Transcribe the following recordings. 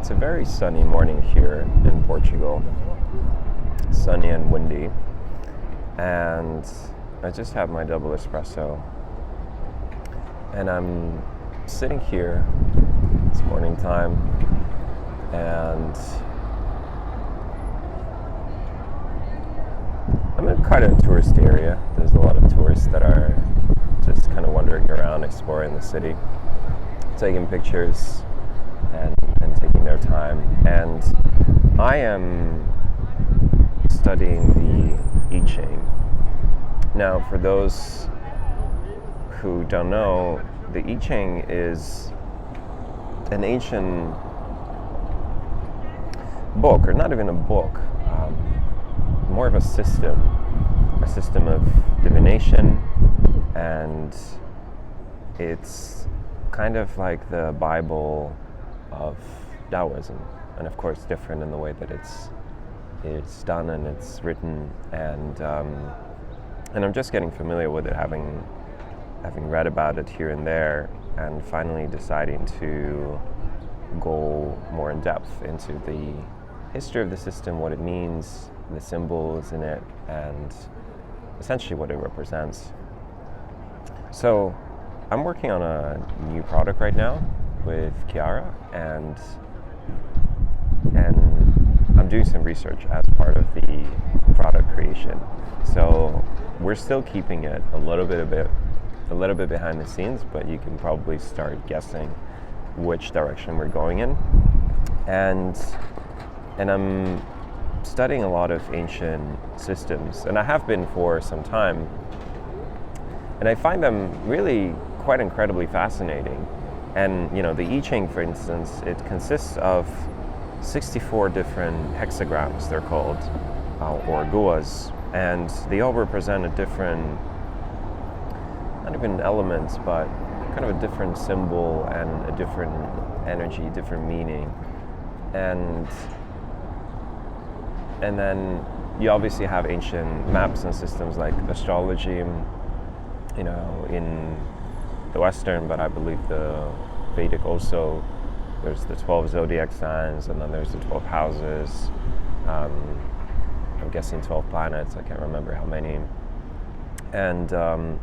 It's a very sunny morning here in Portugal, sunny and windy, and I just have my double espresso, and I'm sitting here, it's morning time, and I'm in quite a tourist area. There's a lot of tourists that are just kind of wandering around, exploring the city, taking pictures and taking their time. And I am studying the I Ching. Now, for those who don't know, the I Ching is an ancient book, or not even a book, more of a system of divination, and it's kind of like the Bible of Taoism, and of course different in the way that it's done and it's written, and I'm just getting familiar with it, having read about it here and there, and finally deciding to go more in depth into the history of the system, what it means, the symbols in it, and essentially what it represents. So I'm working on a new product right now with Chiara, and I'm doing some research as part of the product creation. So we're still keeping it a little bit behind the scenes, but you can probably start guessing which direction we're going in. And I'm studying a lot of ancient systems, and I have been for some time, and I find them really quite incredibly fascinating. And the I Ching, for instance, it consists of 64 different hexagrams, they're called, or guas, and they all represent a different, not even elements, but kind of a different symbol and a different energy, different meaning. And then you obviously have ancient maps and systems like astrology, in the Western, but I believe the Vedic also. There's the 12 zodiac signs, and then there's the 12 houses. I'm guessing 12 planets. I can't remember how many. And then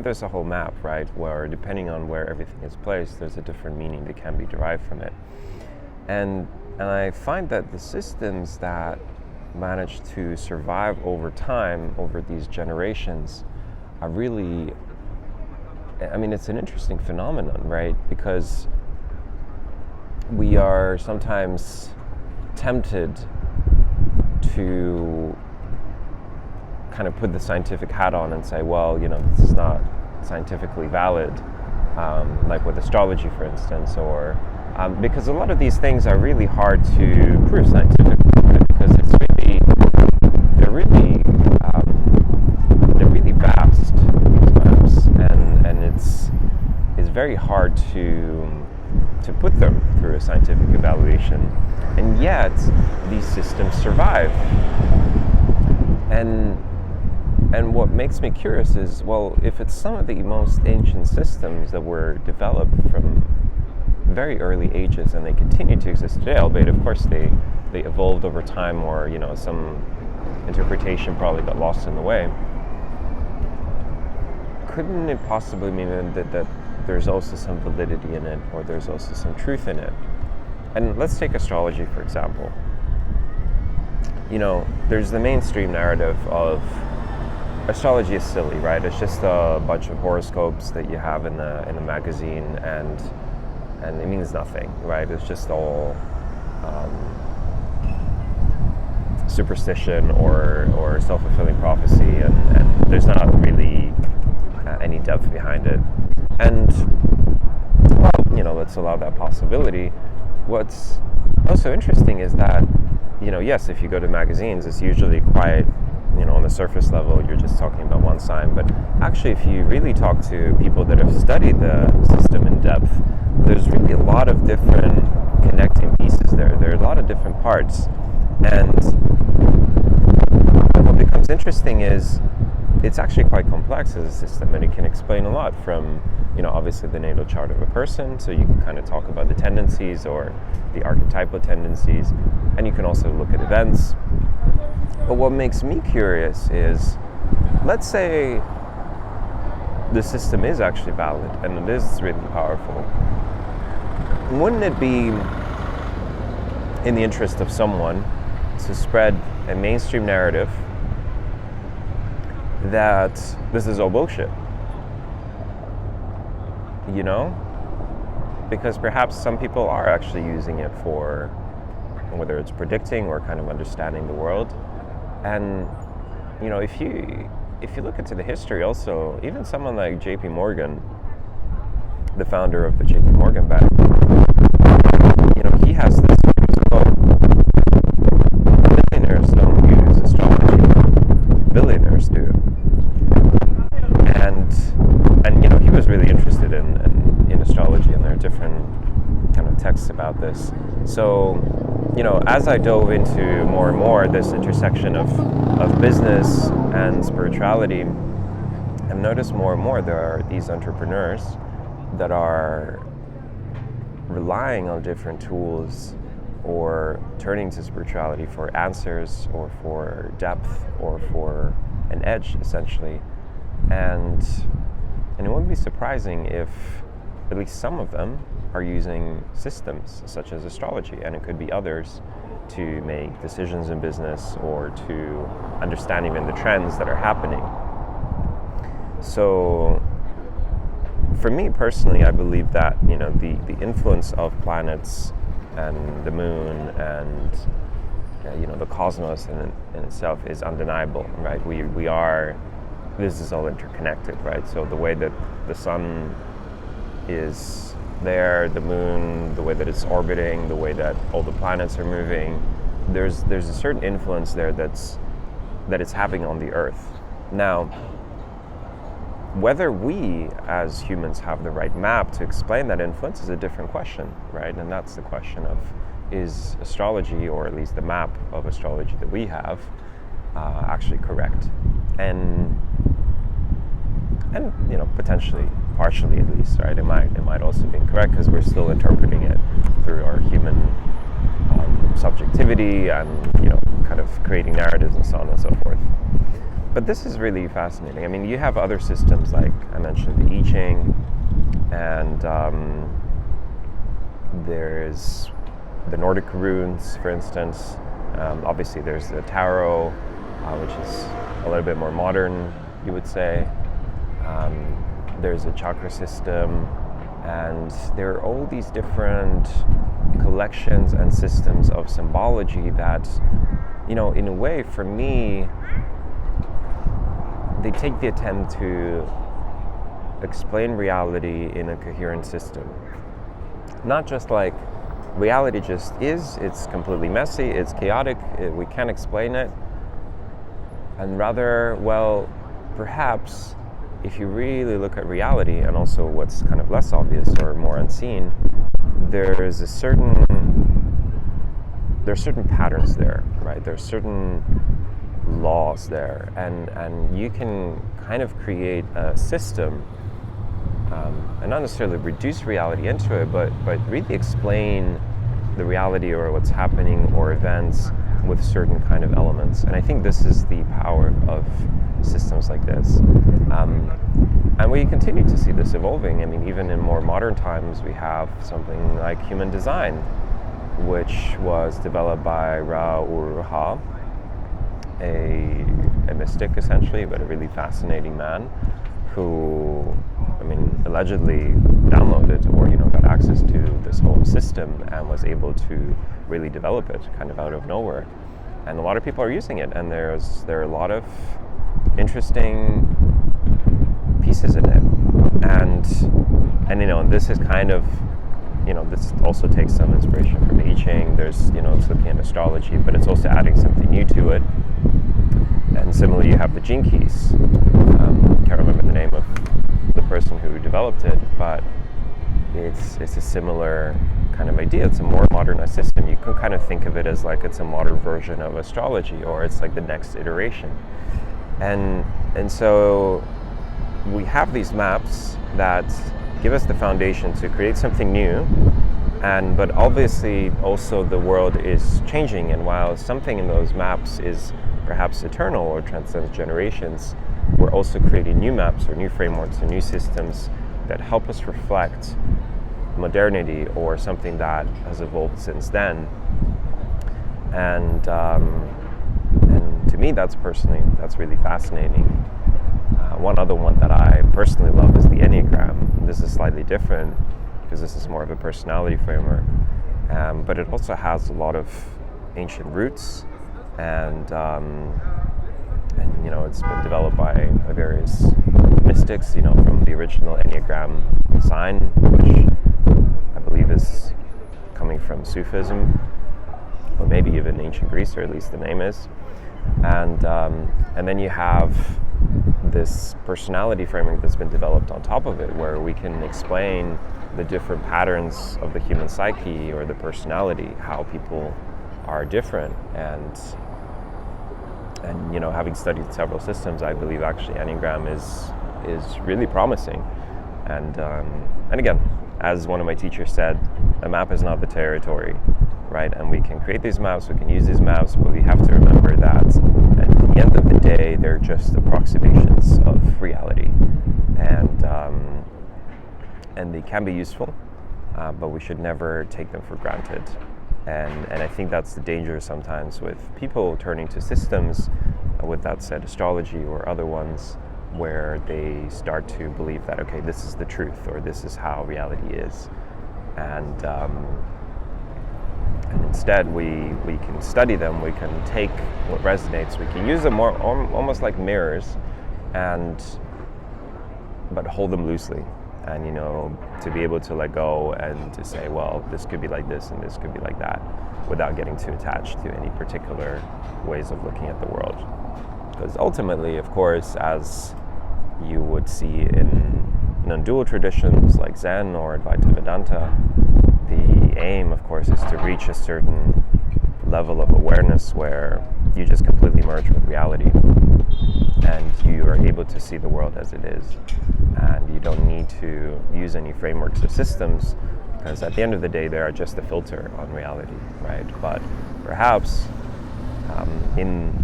there's a whole map, right, where depending on where everything is placed, there's a different meaning that can be derived from it. And I find that the systems that manage to survive over time, over these generations, are really, it's an interesting phenomenon, right? Because we are sometimes tempted to kind of put the scientific hat on and say, well, this is not scientifically valid, like with astrology, for instance, or because a lot of these things are really hard to prove scientifically, right? Because they're really vast, these maps, and it's very hard to put them through a scientific evaluation, and yet these systems survive. And what makes me curious is, well, if it's some of the most ancient systems that were developed from very early ages and they continue to exist today, albeit of course they evolved over time, or some interpretation probably got lost in the way, couldn't it possibly mean that there's also some validity in it, or there's also some truth in it? And let's take astrology, for example. There's the mainstream narrative of astrology is silly, right? It's just a bunch of horoscopes that you have in a magazine, and it means nothing, right? It's just all superstition or self-fulfilling prophecy, and there's not really any depth behind it. And well, let's allow that possibility. What's also interesting is that, yes, if you go to magazines, it's usually quite, on the surface level, you're just talking about one sign. But actually, if you really talk to people that have studied the system in depth, there's really a lot of different connecting pieces there. There are a lot of different parts. And what becomes interesting is it's actually quite complex as a system, and it can explain a lot from, obviously the natal chart of a person, so you can kind of talk about the tendencies or the archetypal tendencies, and you can also look at events. But what makes me curious is, let's say the system is actually valid and it is really powerful. Wouldn't it be in the interest of someone to spread a mainstream narrative that this is all bullshit? Because perhaps some people are actually using it for, whether it's predicting or kind of understanding the world. And if you look into the history also, even someone like JP Morgan, the founder of the JP Morgan Bank, he has this quote: billionaires don't use astrology, billionaires do. And he was really interested in astrology, and there are different kind of texts about this. So as I dove into more and more this intersection of business and spirituality, I've noticed more and more there are these entrepreneurs that are relying on different tools or turning to spirituality for answers or for depth or for an edge, essentially. And it wouldn't be surprising if at least some of them are using systems such as astrology, and it could be others, to make decisions in business or to understand even the trends that are happening. So for me personally, I believe that the influence of planets and the moon and the cosmos in itself is undeniable, right? We are, this is all interconnected, right? So the way that the sun is there, the moon, the way that it's orbiting, the way that all the planets are moving, there's a certain influence there that it's having on the Earth. Now, whether we as humans have the right map to explain that influence is a different question, right? And that's the question of, is astrology, or at least the map of astrology that we have, actually correct? And potentially, partially at least, right? It might also be incorrect because we're still interpreting it through our human subjectivity and kind of creating narratives and so on and so forth. But this is really fascinating. I mean, you have other systems, like I mentioned the I Ching, and there's the Nordic Runes, for instance. Obviously, there's the Tarot, which is a little bit more modern, you would say. There's a chakra system, and there are all these different collections and systems of symbology that, in a way, for me, they take the attempt to explain reality in a coherent system. Not just like reality just is, it's completely messy, it's chaotic, we can't explain it. And rather, well, perhaps if you really look at reality and also what's kind of less obvious or more unseen, there's certain patterns there, right? There's certain laws there, and you can kind of create a system and not necessarily reduce reality into it, but really explain the reality or what's happening or events with certain kind of elements. And I think this is the power of systems like this. And we continue to see this evolving. I mean, even in more modern times, we have something like human design, which was developed by Ra Uru Ha, a mystic essentially, but a really fascinating man who, allegedly downloaded or, got access to this whole system and was able to really develop it kind of out of nowhere. And a lot of people are using it, and there are a lot of interesting pieces in it. And this is kind of, this also takes some inspiration from I Ching. There's, it's looking at astrology, but it's also adding something new to it. And similarly, you have the gene keys. Can't remember the name of the person who developed it, but it's a similar kind of idea. It's a more modernized system. You can kind of think of it as like it's a modern version of astrology, or it's like the next iteration. And so we have these maps that give us the foundation to create something new, but obviously also the world is changing, and while something in those maps is perhaps eternal or transcends generations, we're also creating new maps or new frameworks and new systems that help us reflect modernity or something that has evolved since then. And to me, that's really fascinating. One other one that I personally love is the Enneagram. This is slightly different because this is more of a personality framework, but it also has a lot of ancient roots, and it's been developed by various mystics, from the original Enneagram sign, which I believe is coming from Sufism, or maybe even ancient Greece, or at least the name is. And then you have this personality framework that's been developed on top of it, where we can explain the different patterns of the human psyche or the personality, how people are different. And having studied several systems, I believe actually Enneagram is really promising. And again, as one of my teachers said, a map is not the territory, right? And we can create these maps, we can use these maps, but we have to remember that at the end of the day, they're just approximations of reality. And they can be useful, but we should never take them for granted. And I think that's the danger sometimes with people turning to systems, with that said, astrology or other ones, where they start to believe that, okay, this is the truth, or this is how reality is. And instead we can study them, we can take what resonates, we can use them more almost like mirrors, but hold them loosely, and to be able to let go and to say, well, this could be like this and this could be like that, without getting too attached to any particular ways of looking at the world. Because ultimately, of course, as you would see in non-dual traditions like Zen or Advaita Vedanta, the aim, of course, is to reach a certain level of awareness where you just completely merge with reality, and you are able to see the world as it is, and you don't need to use any frameworks or systems, because at the end of the day, they are just a filter on reality, right? But perhaps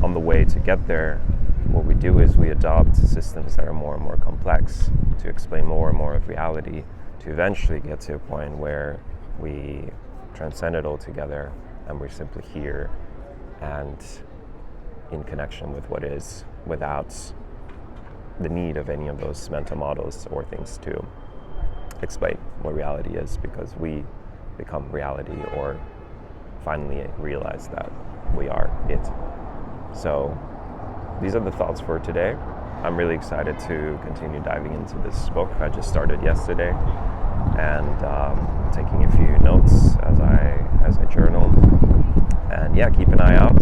on the way to get there, what we do is we adopt systems that are more and more complex to explain more and more of reality, to eventually get to a point where we transcend it all together, and we're simply here and in connection with what is, without the need of any of those mental models or things to explain what reality is, because we become reality, or finally realize that we are it. So these are the thoughts for today. I'm really excited to continue diving into this book. I just started yesterday, and taking a few notes as I journal. And yeah, keep an eye out.